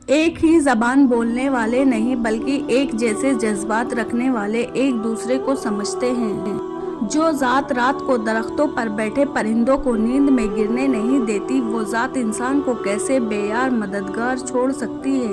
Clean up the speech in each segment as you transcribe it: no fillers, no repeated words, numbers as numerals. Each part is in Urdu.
ایک ہی زبان بولنے والے نہیں بلکہ ایک جیسے جذبات رکھنے والے ایک دوسرے کو سمجھتے ہیں۔ جو ذات رات کو درختوں پر بیٹھے پرندوں کو نیند میں گرنے نہیں دیتی، وہ ذات انسان کو کیسے بے یار مددگار چھوڑ سکتی ہے۔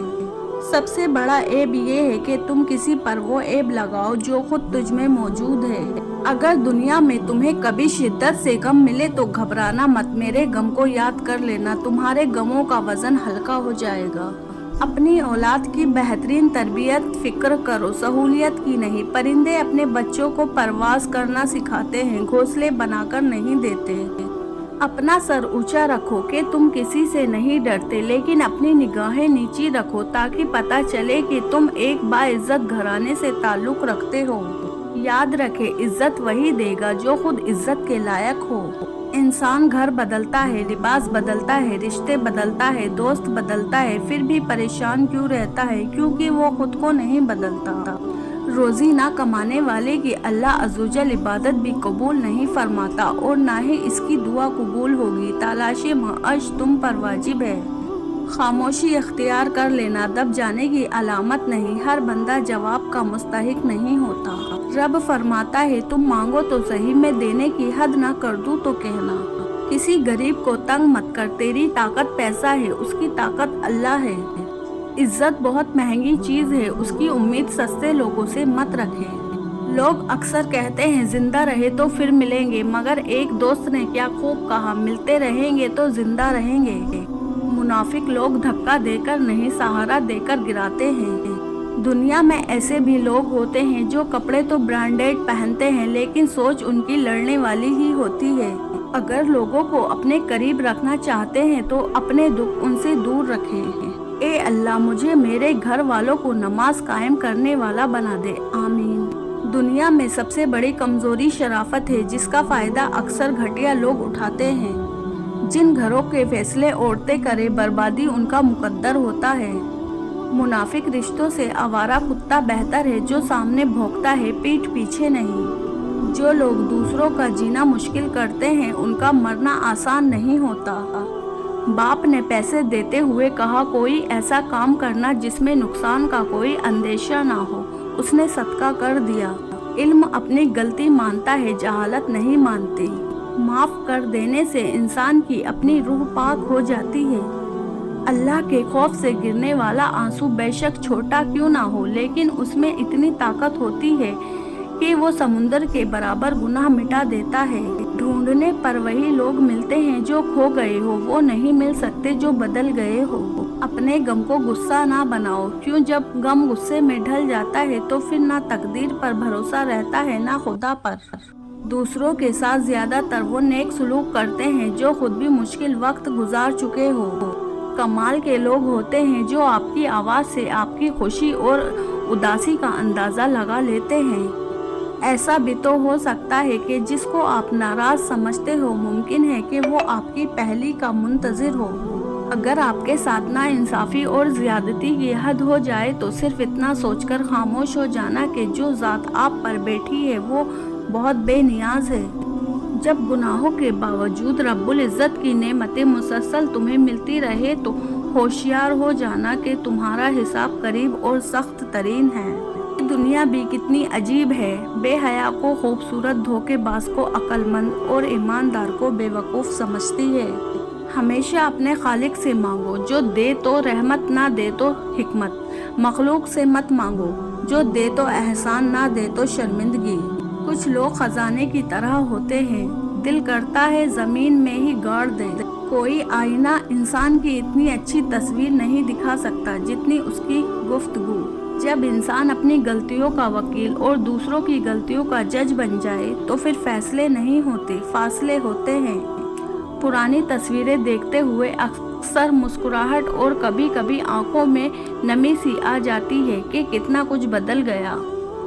سب سے بڑا عیب یہ ہے کہ تم کسی پر وہ عیب لگاؤ جو خود تجھ میں موجود ہے۔ اگر دنیا میں تمہیں کبھی شدت سے غم ملے تو گھبرانا مت، میرے غم کو یاد کر لینا، تمہارے غموں کا وزن ہلکا ہو جائے گا۔ اپنی اولاد کی بہترین تربیت فکر کرو، سہولیت کی نہیں۔ پرندے اپنے بچوں کو پرواز کرنا سکھاتے ہیں، گھونسلے بنا کر نہیں دیتے۔ اپنا سر اونچا رکھو کہ تم کسی سے نہیں ڈرتے، لیکن اپنی نگاہیں نیچی رکھو تاکہ پتہ چلے کہ تم ایک باعزت گھرانے سے تعلق رکھتے ہو۔ یاد رکھے، عزت وہی دے گا جو خود عزت کے لائق ہو۔ انسان گھر بدلتا ہے، لباس بدلتا ہے، رشتے بدلتا ہے، دوست بدلتا ہے، پھر بھی پریشان کیوں رہتا ہے؟ کیونکہ وہ خود کو نہیں بدلتا۔ روزی نہ کمانے والے کی اللہ عزوجل عبادت بھی قبول نہیں فرماتا اور نہ ہی اس کی دعا قبول ہوگی۔ تلاش معاش تم پر واجب ہے۔ خاموشی اختیار کر لینا دب جانے کی علامت نہیں، ہر بندہ جواب کا مستحق نہیں ہوتا۔ رب فرماتا ہے تم مانگو تو صحیح، میں دینے کی حد نہ کر دوں تو کہنا۔ کسی غریب کو تنگ مت کر، تیری طاقت پیسہ ہے، اس کی طاقت اللہ ہے۔ عزت بہت مہنگی چیز ہے، اس کی امید سستے لوگوں سے مت رکھیں۔ لوگ اکثر کہتے ہیں زندہ رہے تو پھر ملیں گے، مگر ایک دوست نے کیا خوب کہا، ملتے رہیں گے تو زندہ رہیں گے۔ منافق لوگ دھکا دے کر نہیں، سہارا دے کر گراتے ہیں۔ دنیا میں ایسے بھی لوگ ہوتے ہیں جو کپڑے تو برانڈیڈ پہنتے ہیں لیکن سوچ ان کی لڑنے والی ہی ہوتی ہے۔ اگر لوگوں کو اپنے قریب رکھنا چاہتے ہیں تو اپنے دکھ ان سے دور رکھیں۔ اے اللہ، مجھے میرے گھر والوں کو نماز قائم کرنے والا بنا دے، آمین۔ دنیا میں سب سے بڑی کمزوری شرافت ہے، جس کا فائدہ اکثر گھٹیا لوگ اٹھاتے ہیں۔ جن گھروں کے فیصلے عورتیں کرے، بربادی ان کا مقدر ہوتا ہے۔ منافق رشتوں سے آوارہ کتا بہتر ہے، جو سامنے بھونکتا ہے پیٹھ پیچھے نہیں۔ جو لوگ دوسروں کا جینا مشکل کرتے ہیں، ان کا مرنا آسان نہیں ہوتا۔ باپ نے پیسے دیتے ہوئے کہا کوئی ایسا کام کرنا جس میں نقصان کا کوئی اندیشہ نہ ہو، اس نے صدقہ کر دیا۔ علم اپنی غلطی مانتا ہے، جہالت نہیں مانتی۔ معاف کر دینے سے انسان کی اپنی روح پاک ہو جاتی ہے۔ اللہ کے خوف سے گرنے والا آنسو بے شک چھوٹا کیوں نہ ہو، لیکن اس میں اتنی طاقت ہوتی ہے کہ وہ سمندر کے برابر گناہ مٹا دیتا ہے۔ ڈھونڈنے پر وہی لوگ ملتے ہیں جو کھو گئے ہو، وہ نہیں مل سکتے جو بدل گئے ہو۔ اپنے غم کو غصہ نہ بناؤ، کیوں جب غم غصے میں ڈھل جاتا ہے تو پھر نہ تقدیر پر بھروسہ رہتا ہے نہ خدا پر۔ دوسروں کے ساتھ زیادہ تر وہ نیک سلوک کرتے ہیں جو خود بھی مشکل وقت گزار چکے ہو۔ کمال کے لوگ ہوتے ہیں جو آپ کی آواز سے آپ کی خوشی اور اداسی کا اندازہ لگا لیتے ہیں۔ ایسا بھی تو ہو سکتا ہے کہ جس کو آپ ناراض سمجھتے ہو، ممکن ہے کہ وہ آپ کی پہلی کا منتظر ہو۔ اگر آپ کے ساتھ ناانصافی اور زیادتی کی حد ہو جائے تو صرف اتنا سوچ کر خاموش ہو جانا کہ جو ذات آپ پر بیٹھی ہے وہ بہت بے نیاز ہے۔ جب گناہوں کے باوجود رب العزت کی نعمتیں مسلسل تمہیں ملتی رہے تو ہوشیار ہو جانا کہ تمہارا حساب قریب اور سخت ترین ہے۔ دنیا بھی کتنی عجیب ہے، بے حیا کو خوبصورت، دھوکے باز کو عقل مند اور ایماندار کو بے وقوف سمجھتی ہے۔ ہمیشہ اپنے خالق سے مانگو، جو دے تو رحمت، نہ دے تو حکمت۔ مخلوق سے مت مانگو، جو دے تو احسان، نہ دے تو شرمندگی۔ کچھ لوگ خزانے کی طرح ہوتے ہیں، دل کرتا ہے زمین میں ہی گاڑ دے۔ کوئی آئینہ انسان کی اتنی اچھی تصویر نہیں دکھا سکتا جتنی اس کی گفتگو۔ جب انسان اپنی غلطیوں کا وکیل اور دوسروں کی غلطیوں کا جج بن جائے تو پھر فیصلے نہیں ہوتے، فاصلے ہوتے ہیں۔ پرانی تصویریں دیکھتے ہوئے اکثر مسکراہٹ اور کبھی کبھی آنکھوں میں نمی سی آ جاتی ہے کہ کتنا کچھ بدل گیا۔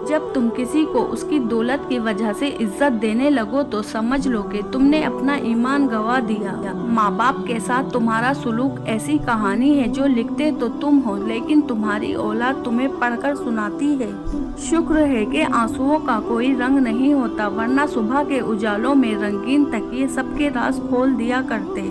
جب تم کسی کو اس کی دولت کی وجہ سے عزت دینے لگو تو سمجھ لو کہ تم نے اپنا ایمان گنوا دیا۔ ماں باپ کے ساتھ تمہارا سلوک ایسی کہانی ہے جو لکھتے تو تم ہو لیکن تمہاری اولاد تمہیں پڑھ کر سناتی ہے۔ شکر ہے کہ آنسوؤں کا کوئی رنگ نہیں ہوتا، ورنہ صبح کے اجالوں میں رنگین تکیے سب کے راز کھول دیا کرتے۔